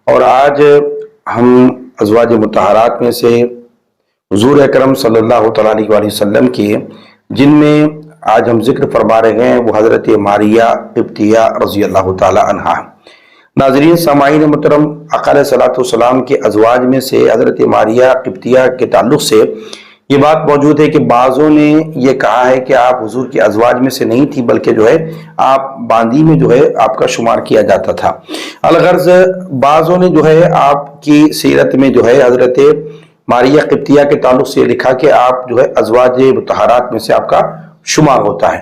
اور آج ہم ازواج مطہرات میں سے حضور اکرم صلی اللہ تعالیٰ علیہ وسلم کے جن میں آج ہم ذکر فرما رہے ہیں وہ حضرت ماریہ قبطیہ رضی اللہ تعالیٰ عنہا۔ ناظرین سامعین محترم، آقا علیہ الصلوۃ والسلام کے ازواج میں سے حضرت ماریہ قبطیہ کے تعلق سے یہ بات موجود ہے کہ بعضوں نے یہ کہا ہے کہ آپ حضور کے ازواج میں سے نہیں تھی، بلکہ جو ہے آپ باندی میں جو ہے آپ کا شمار کیا جاتا تھا۔ الغرض بعضوں نے جو ہے آپ کی سیرت میں جو ہے حضرت ماریہ قبطیہ کے تعلق سے لکھا کہ آپ جو ہے ازواج مطہرات میں سے آپ کا شمار ہوتا ہے۔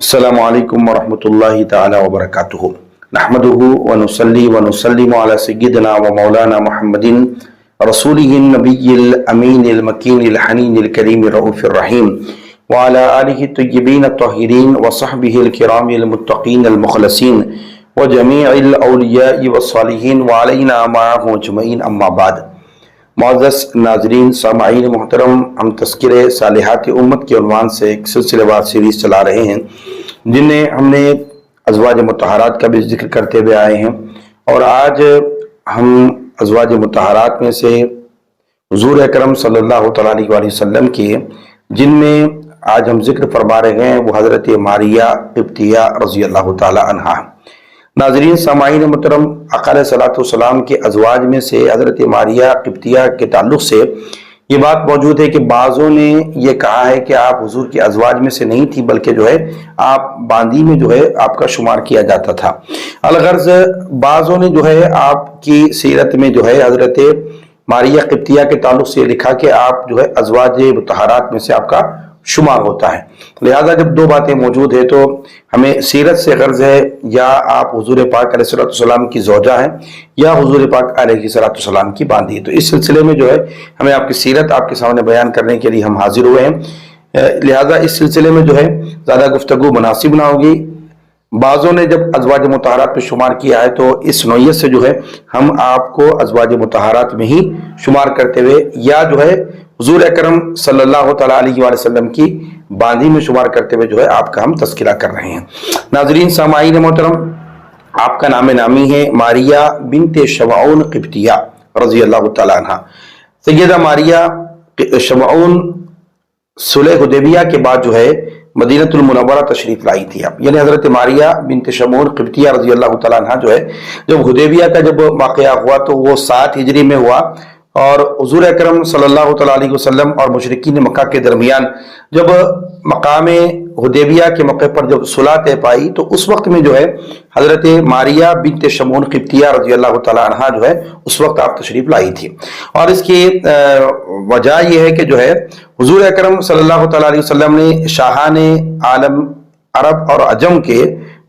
السلام علیکم ورحمۃ اللہ تعالی وبرکاتہ۔ نحمده ونصلي ونسلم على سيدنا ومولانا محمد رسوله النبي الأمين المكين الحنين الكريم الرؤوف الرحيم وعلى آله الطيبين الطاهرين وصحبه الكرام المتقين المخلصين وجميع الأولياء والصالحين وعلينا معهم أجمعين أما بعد۔ معزز ناظرین سامعین محترم، ہم تذکرہ صالحات امت کے عنوان سے ایک سلسلہ وار سیریز چلا رہے ہیں جن میں ہم نے ازواج مطہرات کا بھی ذکر کرتے ہوئے آئے ہیں، اور آج ہم ازواج مطہرات میں سے حضور اکرم صلی اللہ تعالیٰ علیہ وسلم کے جن میں آج ہم ذکر فرما رہے ہیں وہ حضرت ماریہ قبطیہ رضی اللہ تعالیٰ عنہا۔ ناظرین سامعین محترم، آقا علیہ الصلوۃ والسلام کے ازواج میں سے حضرت ماریہ قبطیہ کے تعلق سے یہ بات موجود ہے کہ بعضوں نے یہ کہا ہے کہ آپ حضور کے ازواج میں سے نہیں تھی، بلکہ جو ہے آپ باندی میں جو ہے آپ کا شمار کیا جاتا تھا۔ الغرض بعضوں نے جو ہے آپ کی سیرت میں جو ہے حضرت ماریہ قبطیہ کے تعلق سے لکھا کہ آپ جو ہے ازواج مطہرات میں سے آپ کا شمار ہوتا ہے۔ لہذا جب دو باتیں موجود ہیں تو ہمیں سیرت سے غرض ہے، یا آپ حضور پاک علیہ الصلوۃ والسلام کی زوجہ ہیں یا حضور پاک علیہ الصلوۃ والسلام کی باندی ہے۔ تو اس سلسلے میں جو ہے ہمیں آپ کی سیرت آپ کے سامنے بیان کرنے کے لیے ہم حاضر ہوئے ہیں، لہذا اس سلسلے میں جو ہے زیادہ گفتگو مناسب نہ ہوگی۔ بعضوں نے جب ازواج مطہرات پہ شمار کیا ہے تو اس نوعیت سے جو ہے ہم آپ کو ازواج مطہرات میں ہی شمار کرتے ہوئے یا جو ہے حضور اکرم صلی اللہ تعالیٰ علیہ وسلم کی باندی میں شمار کرتے ہوئے جو ہے آپ کا ہم تذکرہ کر رہے ہیں۔ ناظرین سامعین محترم، آپ کا نام نامی ہے ماریہ بنت شمعون قبطیہ رضی اللہ تعالیٰ عنہ۔ سیدہ ماریہ شمعون صلح حدیبیہ کے بعد جو ہے مدینہ المنورہ تشریف لائی تھی آپ، یعنی حضرت ماریہ بنت شمعون قبطیہ رضی اللہ تعالیٰ عنہ جو ہے جب حدیبیہ کا جب واقعہ ہوا تو وہ 7 ہجری میں ہوا، اور حضور اکرم صلی اللہ تعالیٰ علیہ وسلم اور مشرکین مکہ کے درمیان جب مقام حدیبیہ کے موقع پر جب صلح طے پائی تو اس وقت میں جو ہے حضرت ماریہ بنت شمعون قبطیہ رضی اللہ تعالیٰ عنہ جو ہے اس وقت آپ تشریف لائی تھی۔ اور اس کی وجہ یہ ہے کہ جو ہے حضور اکرم صلی اللہ تعالیٰ علیہ وسلم نے شاہان عالم عرب اور عجم کے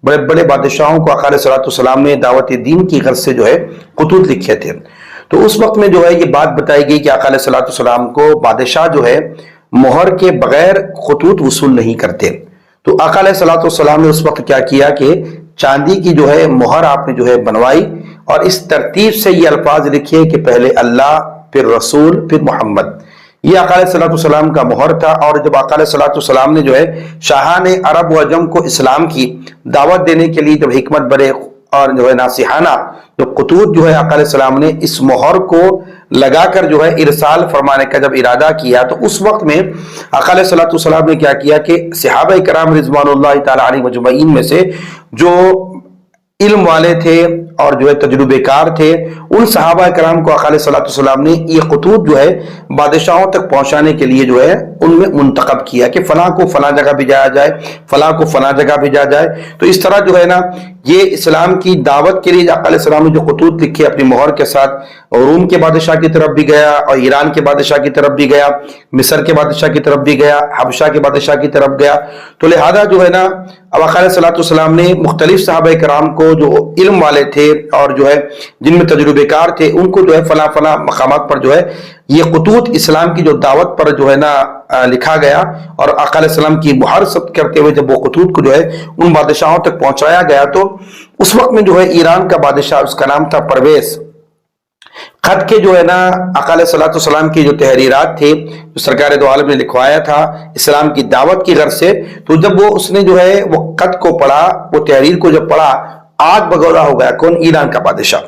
بڑے بڑے بادشاہوں کو آقا علیہ الصلوۃ والسلام نے دعوت دین کی غرض سے جو ہے خطوط لکھے تھے۔ تو اس وقت میں جو ہے یہ بات بتائی گئی کہ آقا علیہ الصلوۃ والسلام کو بادشاہ جو ہے مہر کے بغیر خطوط وصول نہیں کرتے۔ تو آقا علیہ الصلوۃ والسلام نے اس وقت کیا کیا کہ چاندی کی جو ہے مہر آپ نے جو ہے بنوائی، اور اس ترتیب سے یہ الفاظ لکھے کہ پہلے اللہ، پھر رسول، پھر محمد۔ یہ آقا علیہ الصلوۃ والسلام کا مہر تھا۔ اور جب آقا علیہ الصلوۃ والسلام نے جو ہے شاہان عرب و عجم کو اسلام کی دعوت دینے کے لیے جب حکمت برے اور جو ہے ناصحانہ جو خطوط جو ہے آقا علیہ السلام نے اس مہر کو لگا کر جو ہے ارسال فرمانے کا جب ارادہ کیا، تو اس وقت میں آقا علیہ الصلوۃ والسلام نے کیا کیا کہ صحابہ کرام رضوان اللہ تعالیٰ علیہ مجمعین میں سے جو علم والے تھے اور جو ہے تجربے کار تھے، ان صحابہ کرام کو آقا علیہ الصلوۃ والسلام نے یہ خطوط جو ہے بادشاہوں تک پہنچانے کے لیے جو ہے ان میں منتخب کیا کہ فلاں کو فلاں جگہ بھیجایا جائے، فلاں کو فلاں جگہ بھیجا جائے۔ تو اس طرح جو ہے نا یہ اسلام کی دعوت کے لیے آقا علیہ السلام نے جو خطوط لکھے اپنی مہر کے ساتھ، روم کے بادشاہ کی طرف بھی گیا اور ایران کے بادشاہ کی طرف بھی گیا، مصر کے بادشاہ کی طرف بھی گیا، حبشہ کے بادشاہ کی طرف گیا۔ تو لہذا جو ہے نا اب آقا علیہ الصلوۃ والسلام نے مختلف صحابہ کرام کو جو علم والے تھے اور جو ہے جن میں تجربے کار تھے، ان کو جو ہے فلاں فلاں مقامات پر جو ہے یہ خطوط اسلام کی جو دعوت پر جو ہے نا لکھا گیا، اور آقا علیہ السلام کی مہر ثبت کرتے ہوئے جب وہ خطوط کو جو ہے ان بادشاہوں تک پہنچایا گیا، تو اس وقت میں جو ہے ایران کا بادشاہ، اس کا نام تھا پرویز، خط کے جو ہے نا آقا علیہ الصلوۃ والسلام کی جو تحریرات تھے جو سرکار دو عالم نے لکھوایا تھا اسلام کی دعوت کی غرض سے، تو جب وہ اس نے جو ہے وہ خط کو پڑھا، وہ تحریر کو جب پڑھا، آگ بگولا ہو گیا کون؟ ایران کا بادشاہ۔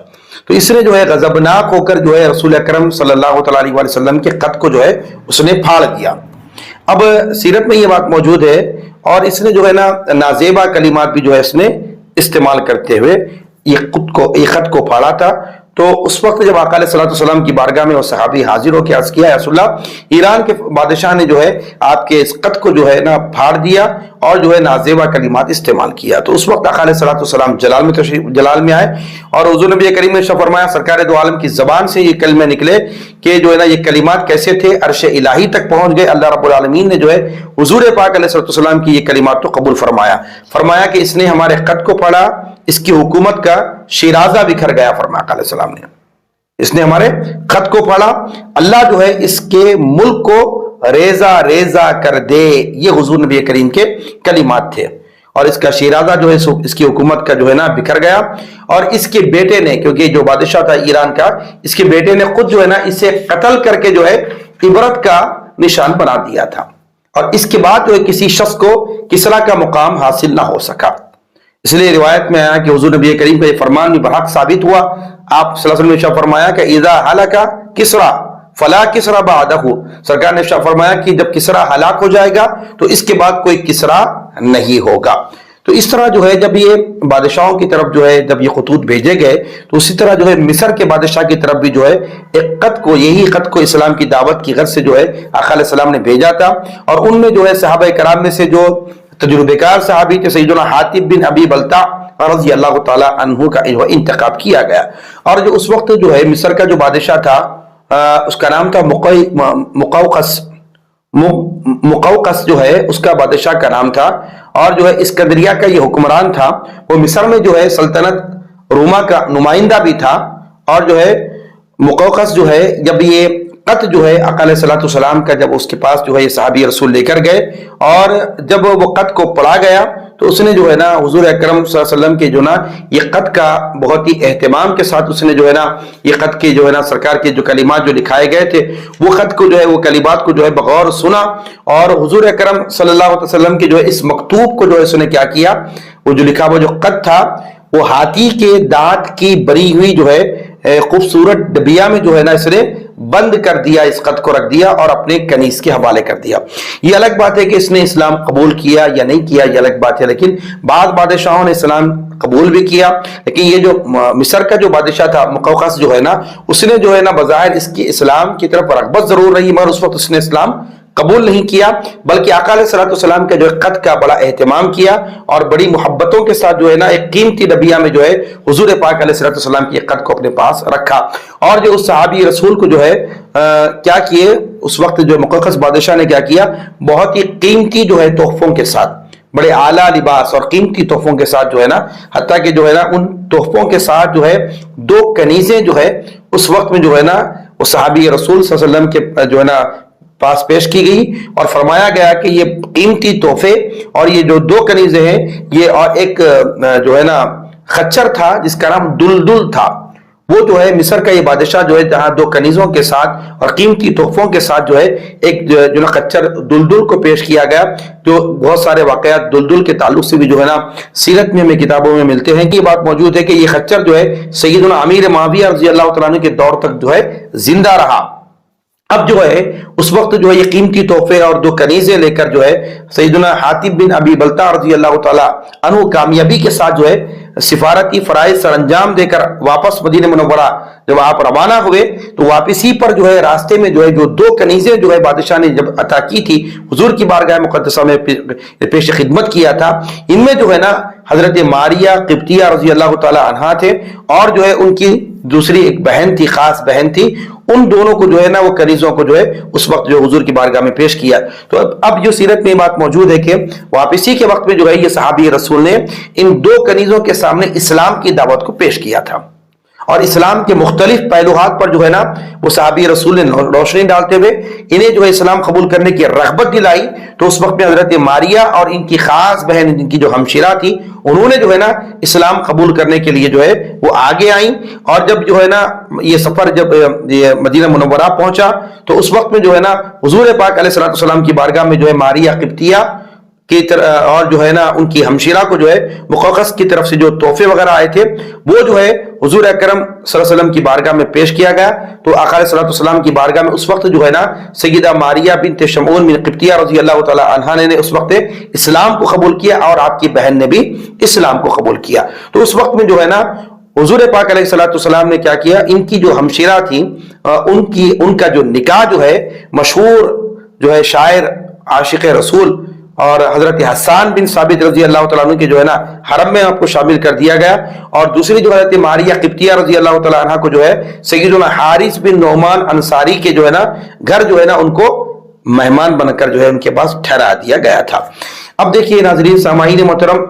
تو اس نے جو ہے غضبناک ہو کر جو ہے رسول اکرم صلی اللہ تعالی علیہ وسلم کے خط کو جو ہے اس نے پھاڑ دیا۔ اب سیرت میں یہ بات موجود ہے، اور اس نے جو ہے نا نازیبا کلمات بھی جو ہے اس نے استعمال کرتے ہوئے یہ خط کو پھاڑا تھا۔ تو اس وقت جب آقا علیہ الصلوۃ والسلام کی بارگاہ میں وہ صحابی حاضر ہو کے عرض کیا، یا رسول اللہ، ایران کے بادشاہ نے جو ہے آپ کے اس خط کو جو ہے نا پھاڑ دیا اور جو ہے نازیبا کلمات استعمال کیا۔ تو اس وقت آقا علیہ الصلوۃ والسلام جلال میں آئے، اور حضور نبی کریم نے فرمایا سرکار دو عالم کی زبان سے یہ کلمے نکلے کہ جو ہے نا یہ کلمات کیسے تھے، عرش الہی تک پہنچ گئے۔ اللہ رب العالمین نے جو ہے حضور پاک علیہ الصلوۃ والسلام کی یہ کلمات تو قبول فرمایا کہ اس نے ہمارے خط کو پڑھا، اس کی حکومت کا شیرازہ بکھر گیا، فرمایا آقا علیہ السلام نے، اس نے ہمارے خط کو پڑھا، اللہ جو ہے اس کے ملک کو ریزہ ریزہ کر دے۔ یہ حضور نبی کریم کے کلمات تھے، اور اس کا شیرازہ جو ہے اس کی حکومت کا جو ہے نا بکھر گیا۔ اور اس کے بیٹے نے، کیونکہ جو بادشاہ تھا ایران کا، اس کے بیٹے نے خود جو ہے نا اسے قتل کر کے جو ہے عبرت کا نشان بنا دیا تھا، اور اس کے بعد جو ہے کسی شخص کو کسرا کا مقام حاصل نہ ہو سکا۔ اس لیے روایت میں آیا کہ حضور نبی کریم کا یہ فرمان بھی برحق ثابت ہوا۔ آپ صلی اللہ علیہ وسلم نے فرمایا کہ اذا ہلک کسرا فلا کسرا بعدہ، سرکار نے فرمایا کہ جب کسرا ہلاک ہو جائے گا تو اس کے بعد کوئی کسرا نہیں ہوگا۔ تو اس طرح جو ہے جب یہ بادشاہوں کی طرف جو ہے جب یہ خطوط بھیجے گئے، تو اسی طرح جو ہے مصر کے بادشاہ کی طرف بھی جو ہے ایک یہی خط کو اسلام کی دعوت کی غرض سے جو ہے آقا علیہ السلام نے بھیجا تھا، اور ان میں جو ہے صحابہ کرام میں سے جو تجربہ کار صحابی تھے سیدنا حاتب بن ابی بلتع رضی اللہ تعالی عنہ کا انتخاب کیا گیا۔ اور جو اس وقت جو ہے مصر کا جو بادشاہ تھا اس کا نام تھا مقوقس جو ہے اس کا بادشاہ کا نام تھا، اور جو ہے اسکندریہ کا یہ حکمران تھا۔ وہ مصر میں جو ہے سلطنت روما کا نمائندہ بھی تھا، اور جو ہے مقوقس جو ہے جب یہ خط جو ہے آقا علیہ الصلوۃ والسلام کا جب اس کے پاس جو ہے یہ صحابی رسول لے کر گئے، اور جب وہ خط کو پڑھا گیا تو اس نے جو ہے نا حضور اکرم صلی اللہ علیہ وسلم کے جو نا یہ خط کا بہت ہی اہتمام کے ساتھ اس نے جو ہے نا یہ خط کے جو ہے نا سرکار کے جو کلمات جو لکھائے گئے تھے وہ خط کو جو ہے وہ کلمات کو جو ہے بغور سنا، اور حضور اکرم صلی اللہ علیہ وسلم کے جو ہے اس مکتوب کو جو ہے اس نے کیا کیا، وہ جو لکھا ہوا جو خط تھا وہ ہاتھی کے دانت کی بری ہوئی جو ہے خوبصورت ڈبیا میں جو ہے نا اس نے بند کر دیا، اس خط کو رکھ دیا اور اپنے کنیز کے حوالے کر دیا۔ یہ الگ بات ہے کہ اس نے اسلام قبول کیا یا نہیں کیا، یہ الگ بات ہے، لیکن بعض بادشاہوں نے اسلام قبول بھی کیا، لیکن یہ جو مصر کا جو بادشاہ تھا مقوقس جو ہے نا اس نے جو ہے نا بظاہر اس کی اسلام کی طرف رغبت ضرور رہی، مگر اس وقت اس نے اسلام قبول نہیں کیا، بلکہ آقا علیہ الصلوۃ والسلام کے جو ہے خط کا بڑا اہتمام کیا، اور بڑی محبتوں کے ساتھ جو ہے نا ایک قیمتی ڈبیا میں جو ہے حضور پاک علیہ الصلوۃ والسلام کی خط کو اپنے پاس رکھا، اور جو اس صحابی رسول کو جو ہے کیا کیے اس وقت جو مقوقس بادشاہ نے کیا کیا، بہت ہی قیمتی جو ہے تحفوں کے ساتھ، بڑے اعلیٰ لباس اور قیمتی تحفوں کے ساتھ جو ہے نا، حتیٰ کہ جو ہے نا ان تحفوں کے ساتھ جو ہے 2 کنیزیں جو ہے اس وقت میں جو ہے نا وہ صحابی رسول صلی اللہ علیہ وسلم کے جو ہے نا پاس پیش کی گئی، اور فرمایا گیا کہ یہ قیمتی تحفے اور یہ جو 2 کنیزیں ہیں یہ، اور ایک جو ہے نا خچر تھا جس کا نام دلدل تھا، وہ جو ہے مصر کا یہ بادشاہ جو ہے جہاں 2 کنیزوں کے ساتھ اور قیمتی تحفوں کے ساتھ جو ہے ایک جو نا خچر دلدل کو پیش کیا گیا، جو بہت سارے واقعات دلدل کے تعلق سے بھی جو ہے نا سیرت میں ہمیں کتابوں میں ملتے ہیں کہ یہ بات موجود ہے کہ یہ خچر جو ہے سیدنا امیر معاویہ رضی اللہ تعالیٰ عنہ کے دور تک جو ہے زندہ رہا۔ اب جو ہے اس وقت جو ہے یہ قیمتی تحفے اور 2 کنیزیں لے کر جو ہے سیدنا حاتب بن ابی بلتع رضی اللہ تعالی عنہ کامیابی کے ساتھ جو ہے سفارتی فرائض سر انجام دے کر واپس مدینہ منورہ جب آپ روانہ ہوئے، تو واپسی پر جو ہے راستے میں جو ہے جو 2 کنیزیں جو ہے بادشاہ نے جب عطا کی تھی حضور کی بارگاہ مقدسہ میں پیش خدمت کیا تھا، ان میں جو ہے نا حضرت ماریہ قبطیہ رضی اللہ تعالی عنہا تھے، اور جو ہے ان کی دوسری ایک بہن تھی، خاص بہن تھی، ان دونوں کو جو ہے نا وہ کنیزوں کو جو ہے اس وقت جو حضور کی بارگاہ میں پیش کیا۔ تو اب جو سیرت میں بات موجود ہے کہ واپسی کے وقت میں جو ہے یہ صحابی رسول نے ان 2 کنیزوں کے سامنے اسلام کی دعوت کو پیش کیا تھا۔ اور اسلام کے مختلف پہلوہات پر جو ہے نا وہ صحابی رسول نے روشنی ڈالتے ہوئے انہیں جو ہے اسلام قبول کرنے کی رغبت دلائی. تو اس وقت میں حضرت ماریہ اور ان کی خاص بہن جن کی جو ہمشیرہ تھی انہوں نے جو ہے نا اسلام قبول کرنے کے لیے جو ہے وہ آگے آئیں. اور جب جو ہے نا یہ سفر جب یہ مدینہ منورہ پہنچا تو اس وقت میں جو ہے نا حضور پاک علیہ الصلوۃ والسلام کی بارگاہ میں جو ہے ماریہ قبطیہ اور جو ہے نا ان کی ہمشیرہ کو جو ہے مقوقس کی طرف سے جو تحفے وغیرہ آئے تھے وہ جو ہے حضور اکرم صلی اللہ علیہ وسلم کی بارگاہ میں پیش کیا گیا. تو آقا علیہ الصلوۃ والسلام کی بارگاہ میں اس وقت جو ہے نا سیدہ ماریہ بنت شمعون بن قبطیہ رضی اللہ تعالی عنہا نے اس وقت اسلام کو قبول کیا اور آپ کی بہن نے بھی اسلام کو قبول کیا. تو اس وقت میں جو ہے نا حضور پاک علیہ الصلوۃ والسلام نے کیا کیا, ان کی جو ہمشیرہ تھیں ان کا جو نکاح جو ہے مشہور جو ہے شاعر عاشق رسول اور حضرت حسان بن ثابت رضی اللہ تعالیٰ عنہ کے جو ہے نا حرم میں آپ کو شامل کر دیا گیا. اور دوسری جو حضرت ماریہ قبطیہ رضی اللہ تعالیٰ عنہ کو جو ہے سیدنا حارث بن نعمان انصاری کے جو ہے نا گھر جو ہے نا ان کو مہمان بن کر جو ہے ان کے پاس ٹھہرا دیا گیا تھا. اب دیکھیے ناظرین سامعین محترم,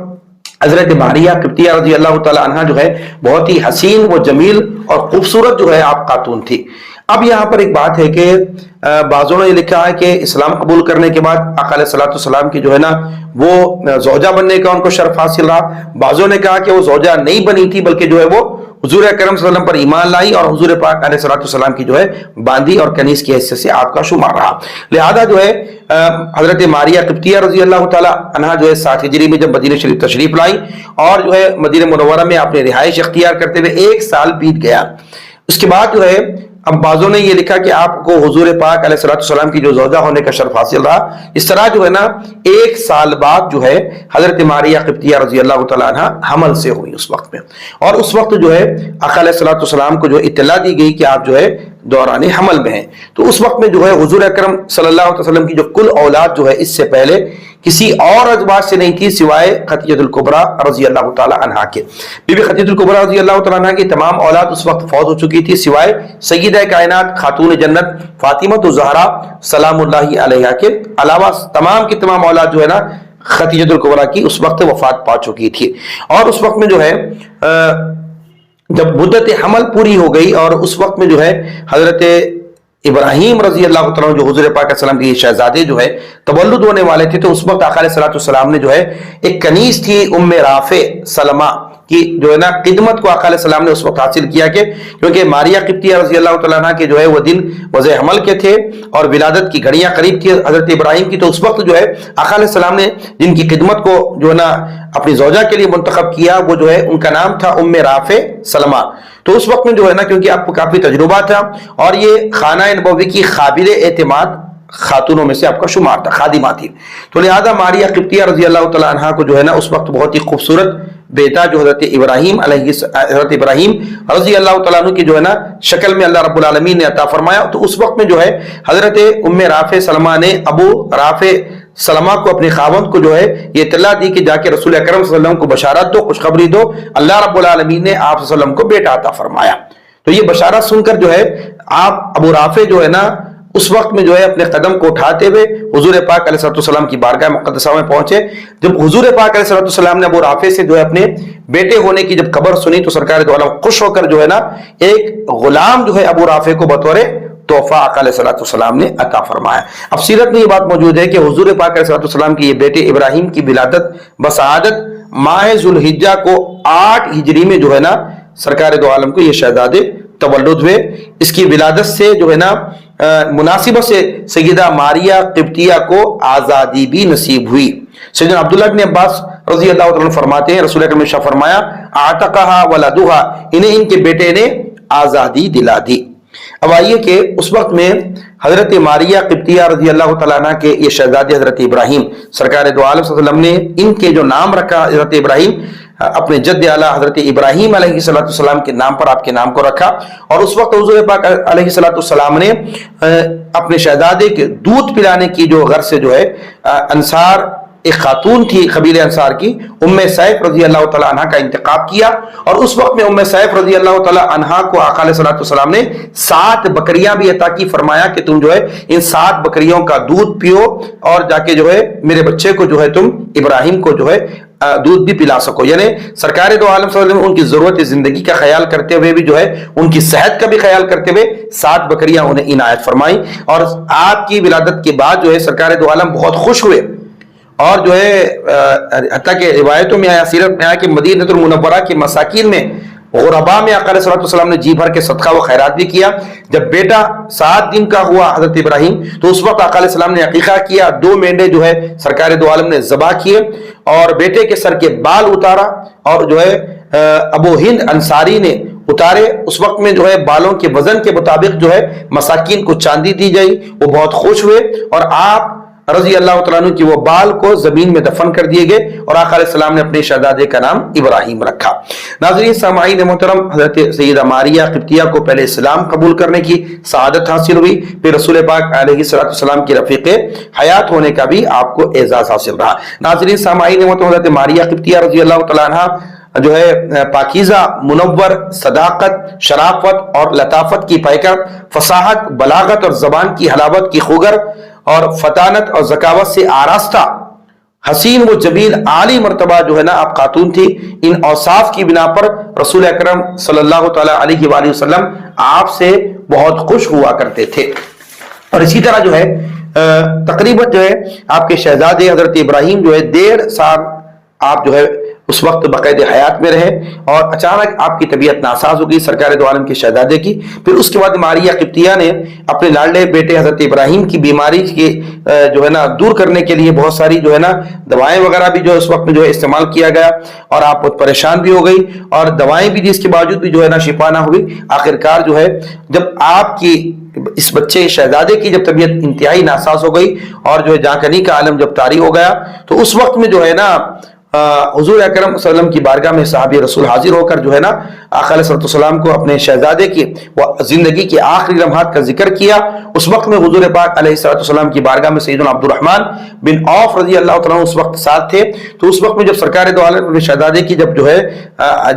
حضرت ماریہ قبطیہ رضی اللہ تعالیٰ عنہ جو ہے بہت ہی حسین و جمیل اور خوبصورت جو ہے آپ خاتون تھی. اب یہاں پر ایک بات ہے کہ بعضوں نے یہ لکھا ہے کہ اسلام قبول کرنے کے بعد آقا علیہ الصلوۃ والسلام کی جو ہے نا وہ زوجہ بننے کا ان کو شرف حاصل رہا. بعضوں نے کہا کہ وہ زوجہ نہیں بنی تھی بلکہ جو ہے وہ حضور اکرم صلی اللہ علیہ وسلم پر ایمان لائی اور حضور پاک علیہ الصلوۃ والسلام کی جو ہے باندی اور کنیز کی حیثیت سے آپ کا شمار رہا. لہذا جو ہے حضرت ماریہ قبطیہ رضی اللہ تعالی عنہا جو ہے 7 ہجری میں جب مدینہ شریف تشریف لائی اور جو ہے مدینہ منورہ میں آپ نے رہائش اختیار کرتے ہوئے 1 سال بیت گیا. اس کے بعد جو ہے اب بعضوں نے یہ لکھا کہ آپ کو حضور پاک علیہ الصلوۃ والسلام کی جو زوجہ ہونے کا شرف حاصل رہا. اس طرح جو ہے نا 1 سال بعد جو ہے حضرت ماریہ قبطیہ رضی اللہ تعالیٰ عنہ حمل سے ہوئی اس وقت میں. اور اس وقت جو ہے آقا علیہ الصلوۃ والسلام کو جو اطلاع دی گئی کہ آپ جو ہے دوران حمل میں ہیں. تو اس وقت میں جو ہے حضور اکرم صلی اللہ علیہ وسلم کی جو کل اولاد جو ہے اس سے پہلے کسی اور ازواج سے نہیں تھی سوائے خدیجہ الکبریٰ رضی اللہ تعالی عنہا کے. بی بی خدیجہ الکبریٰ رضی اللہ تعالی عنہا کی تمام اولاد اس وقت فوت ہو چکی تھی سوائے سیدہ کائنات خاتون جنت فاطمہ الزہرا سلام اللہ علیہا کے علاوہ تمام کی تمام اولاد جو ہے نا خدیجہ الکبریٰ کی اس وقت وفات پا چکی تھی. اور اس وقت میں جو ہے جب مدت حمل پوری ہو گئی اور اس وقت میں جو ہے حضرت ابراہیم رضی اللہ تعالیٰ جو حضور پاک علیہ السلام کے شہزادے جو ہے تولد ہونے والے تھے تو اس وقت آقا علیہ الصلوۃ والسلام نے جو ہے ایک کنیز تھی ام رافع سلمہ کی جو ہے نا خدمت کو آقا علیہ السلام نے اس وقت حاصل کیا کہ کیونکہ ماریہ قبطیہ رضی اللہ تعالیٰ عنہ کے جو ہے وہ دن وضع حمل کے تھے اور ولادت کی گھڑیاں قریب تھی حضرت ابراہیم کی. تو اس وقت جو ہے آقا علیہ السلام نے جن کی خدمت کو جو ہے نا اپنی زوجہ کے لیے منتخب کیا وہ جو ہے ان کا نام تھا ام رافع سلمہ. تو اس وقت میں جو ہے نا کیونکہ آپ کو کافی تجربہ تھا اور یہ خانہ نبوی کی قابل اعتماد خاتونوں میں سے آپ کا شمار تھا, خادمہ تھی. تو لہذا ماریہ قبطیہ رضی اللہ تعالی عنہا کو جو ہے نا اس وقت بہت ہی خوبصورت بیٹا جو حضرت ابراہیم رضی اللہ تعالیٰ عنہ کی جو ہے نا شکل میں اللہ رب العالمین نے عطا فرمایا. تو اس وقت میں جو ہے حضرت ام رافع سلمہ نے ابو رافع سلمہ کو اپنے خاوند کو جو ہے یہ اطلاع دی کہ جا کے رسول اکرم صلی اللہ علیہ وسلم کو بشارت دو, خوشخبری دو, اللہ رب العالمین نے آپ صلی اللہ علیہ وسلم کو بیٹا عطا فرمایا. تو یہ بشارت سن کر جو ہے آپ ابو رافع جو ہے نا اس وقت میں جو ہے اپنے قدم کو اٹھاتے ہوئے حضور پاک علیہ الصلوۃ والسلام کی بارگاہ مقدسہ میں پہنچے. جب حضور پاک علیہ الصلوۃ والسلام نے ابو رافع سے جو ہے اپنے بیٹے ہونے کی جب خبر سنی تو سرکار دو عالم خوش ہو کر جو ہے نا ایک غلام جو ہے ابو رافع کو بطور تحفہ آقا علیہ الصلوۃ والسلام نے عطا فرمایا. اب سیرت میں یہ بات موجود ہے کہ حضور پاک علیہ الصلوۃ والسلام کے یہ بیٹے ابراہیم کی ولادت بسعادت ماہ ذوالحجہ کو 8 ہجری میں جو ہے نا سرکار دو عالم کو یہ شہزادے تولد ہوئے. اس کی ولادت سے جو ہے نا مناسبت سے سیدہ ماریہ قبطیہ کو آزادی بھی نصیب ہوئی. سیدنا عبداللہ بن عباس رضی اللہ عنہ فرماتے ہیں رسول اکرم نے فرمایا اعتقها ولدها, انہیں ان کے بیٹے نے آزادی دلا دی. اب آئیے کہ اس وقت میں حضرت ماریہ قبطیہ رضی اللہ تعالیٰ عنہ کے یہ شہزادے حضرت ابراہیم سرکار دو عالم صلی اللہ علیہ وسلم نے ان کے جو نام رکھا حضرت ابراہیم اپنے جد اعلیٰ حضرت ابراہیم علیہ الصلوۃ والسلام کے نام پر آپ کے نام کو رکھا. اور اس وقت حضور پاک علیہ الصلوۃ والسلام نے اپنے شہزادے کے دودھ پلانے کی جو غرض سے جو ہے انصار ایک خاتون تھی قبیل انصار کی ام سیف رضی اللہ تعالی عنہ کا انتخاب کیا. اور اس وقت میں ام سیف رضی اللہ تعالی عنہ کو آقا علیہ الصلوۃ والسلام نے 7 بکریاں بھی عطا کی, فرمایا کہ تم جو ہے ان 7 بکریوں کا دودھ پیو اور جا کے جو ہے میرے بچے کو جو ہے تم ابراہیم کو جو ہے دودھ بھی پلا سکو. یعنی سرکار دو عالم صلی اللہ علیہ وسلم ان کی ضرورت زندگی کا خیال کرتے ہوئے بھی جو ہے ان کی صحت کا بھی خیال کرتے ہوئے 7 بکریاں انہیں عنایت فرمائی. اور آپ کی ولادت کے بعد جو ہے سرکار دو عالم بہت خوش ہوئے اور جو ہے حتیٰ کہ روایتوں میں آیا، سیرت میں آیا کہ مدینہ المنورہ کے مساکین میں غرباء میں آقا علیہ السلام نے جی بھر کے صدقہ و خیرات بھی کیا. جب بیٹا 7 دن کا ہوا حضرت ابراہیم تو اس وقت آقا علیہ السلام نے عقیقہ کیا. 2 مینڈے جو ہے سرکار دو عالم نے ذبح کیے اور بیٹے کے سر کے بال اتارا اور جو ہے ابو ہند انصاری نے اتارے. اس وقت میں جو ہے بالوں کے وزن کے مطابق جو ہے مساکین کو چاندی دی گئی. وہ بہت خوش ہوئے اور آپ رضی اللہ تعالیٰ عنہ کی وہ بال کو زمین میں دفن کر دیے گئے اور آقا علیہ السلام نے اپنے شہزادے کا نام ابراہیم رکھا. ناظرین سامعین محترم، حضرت سیدہ ماریہ قبطیہ کو پہلے اسلام قبول کرنے کی سعادت حاصل ہوئی، پھر رسول پاک علیہ السلام کی رفیق حیات ہونے کا بھی آپ کو اعزاز حاصل رہا. ناظرین سامعین محترم، حضرت ماریہ قبطیہ رضی اللہ تعالیٰ عنہ جو ہے پاکیزہ، منور، صداقت، شرافت اور لطافت کی پیکر، فصاحت، بلاغت اور زبان کی حلاوت کی خوگر اور فطانت اور ذکاوت سے آراستہ حسین و جمیل عالی مرتبہ جو ہے نا آپ خاتون تھی. ان اوصاف کی بنا پر رسول اکرم صلی اللہ تعالی علیہ وآلہ وسلم آپ سے بہت خوش ہوا کرتے تھے. اور اسی طرح جو ہے تقریباً جو ہے آپ کے شہزادے حضرت ابراہیم جو ہے 1.5 سال آپ جو ہے اس وقت بقید حیات میں رہے اور اچانک آپ کی طبیعت ناساز ہو گئی سرکار دو عالم کے شہزادے کی. پھر اس کے بعد ماریہ قبطیہ نے اپنے لاڈلے بیٹے حضرت ابراہیم کی بیماری کی جو ہے نا دور کرنے کے لیے بہت ساری جو ہے نا دوائیں وغیرہ بھی جو اس وقت میں جو ہے استعمال کیا گیا اور آپ بہت پریشان بھی ہو گئی اور دوائیں بھی جس کے باوجود بھی جو ہے نا شفا نہ ہوئی. آخرکار جو ہے جب آپ کی اس بچے شہزادے کی جب طبیعت انتہائی ناساز ہو گئی اور جو ہے جانکنی کا عالم جب طاری ہو گیا تو اس وقت میں جو ہے نا حضور اکرم صلی اللہ علیہ وسلم کی بارگاہ میں صحابی رسول حاضر ہو کر جو ہے نا آقا علیہ السلام کو اپنے شہزادے کی زندگی کے آخری لمحات کا ذکر کیا. اس وقت میں حضور پاک علیہ السلام کی بارگاہ میں سیدنا عبد الرحمن بن عوف رضی اللہ تعالیٰ عنہ اس وقت ساتھ تھے. تو اس وقت میں جب سرکار دو عالم اپنے شہزادے کی جب جو ہے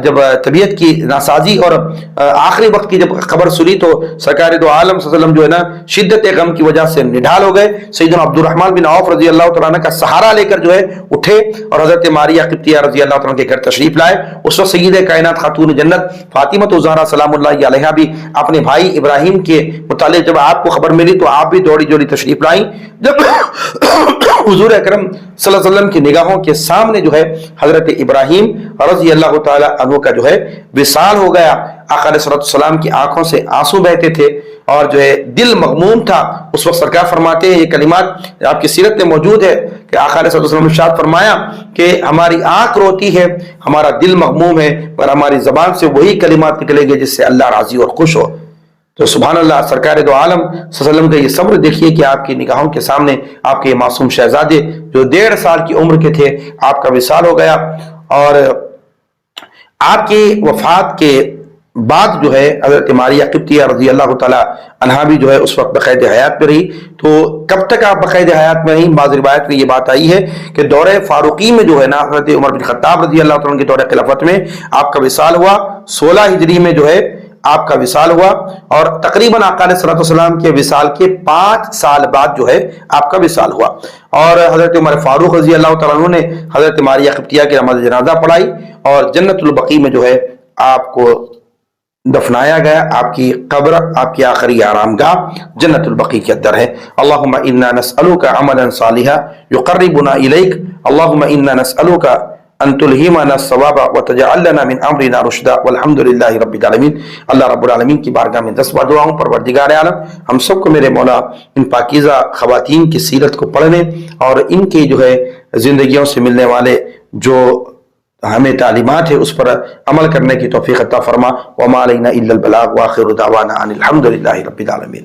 جب طبیعت کی ناسازی اور آخری وقت کی جب خبر سنی تو سرکار دو عالم صلی اللہ علیہ وسلم جو ہے نا شدت غم کی وجہ سے نڈھال ہو گئے. سیدنا عبد الرحمن بن عوف رضی اللہ تعالیٰ عنہ کا سہارا لے کر جو ہے اٹھے اور حضرت ماریہ قبطیہ رضی اللہ تعالیٰ کے گھر تشریف لائے. اس وقت سید کائنات خاتون جنت فاطمہ الزہرا سلام اللہ علیہا بھی اپنے بھائی ابراہیم کے متعلق جب آپ کو خبر ملی تو آپ بھی دوڑی دوڑی تشریف لائیں. جب حضور اکرم صلی اللہ علیہ وسلم کی نگاہوں کے سامنے جو ہے حضرت ابراہیم رضی اللہ تعالی عنہ کا جو ہے وصال ہو گیا. آقا علیہ السلام کی آنکھوں سے آنسو بہتے تھے اور جو ہے دل مغموم تھا. اس وقت سرکار فرماتے ہیں، یہ کلمات آپ کی سیرت میں موجود ہے کہ آقا علیہ السلام نے ارشاد فرمایا کہ ہماری آنکھ روتی ہے، ہمارا دل مغموم ہے، پر ہماری زبان سے وہی کلمات نکلیں گے جس سے اللہ راضی اور خوش ہو. تو سبحان اللہ، سرکار دو عالم صلی اللہ علیہ وسلم کا یہ صبر دیکھیے کہ آپ کی نگاہوں کے سامنے آپ کے معصوم شہزادے جو 1.5 سال کی عمر کے تھے آپ کا وصال ہو گیا. اور آپ کی وفات کے بعد جو ہے حضرت ماریہ قبطیہ رضی اللہ تعالی عنہا بھی جو ہے اس وقت بقید حیات میں رہی. تو کب تک آپ بقید حیات میں رہی؟ بعض روایت میں یہ بات آئی ہے کہ دور فاروقی میں جو ہے نا حضرت عمر بن خطاب رضی اللہ تعالیٰ عنہ کے دور خلافت میں آپ کا وصال ہوا. 16 ہجری میں جو ہے آپ کا وصال ہوا اور تقریباً آقا علیہ السلام کے وصال کے 5 سال بعد جو ہے آپ کا وصال ہوا. اور حضرت عمر فاروق رضی اللہ تعالیٰ عنہ نے حضرت ماریہ قبطیہ کی نماز جنازہ پڑھائی اور جنت البقیع میں جو ہے آپ کو دفنایا گیا. آپ کی قبر، آپ کی آخری آرامگاہ جنت البقیع کے اندر ہے. اللہم انا نسألک عملا صالحا یقربنا الیک، اللہم انا نسألک ان تلہمنا الصواب وتجعل لنا من امرنا رشدا والحمد للہ رب العالمین. اللہ رب العالمین کی بارگاہ میں 10 دعاؤں. پروردگار عالم ہم سب کو میرے مولا ان پاکیزہ خواتین کی سیرت کو پڑھنے اور ان کی جو ہے زندگیوں سے ملنے والے جو ہمیں تعلیمات ہے اس پر عمل کرنے کی توفیق عطا فرما. وما علینا الا البلاغ، وآخر دعوانا ان الحمد للہ رب العالمین.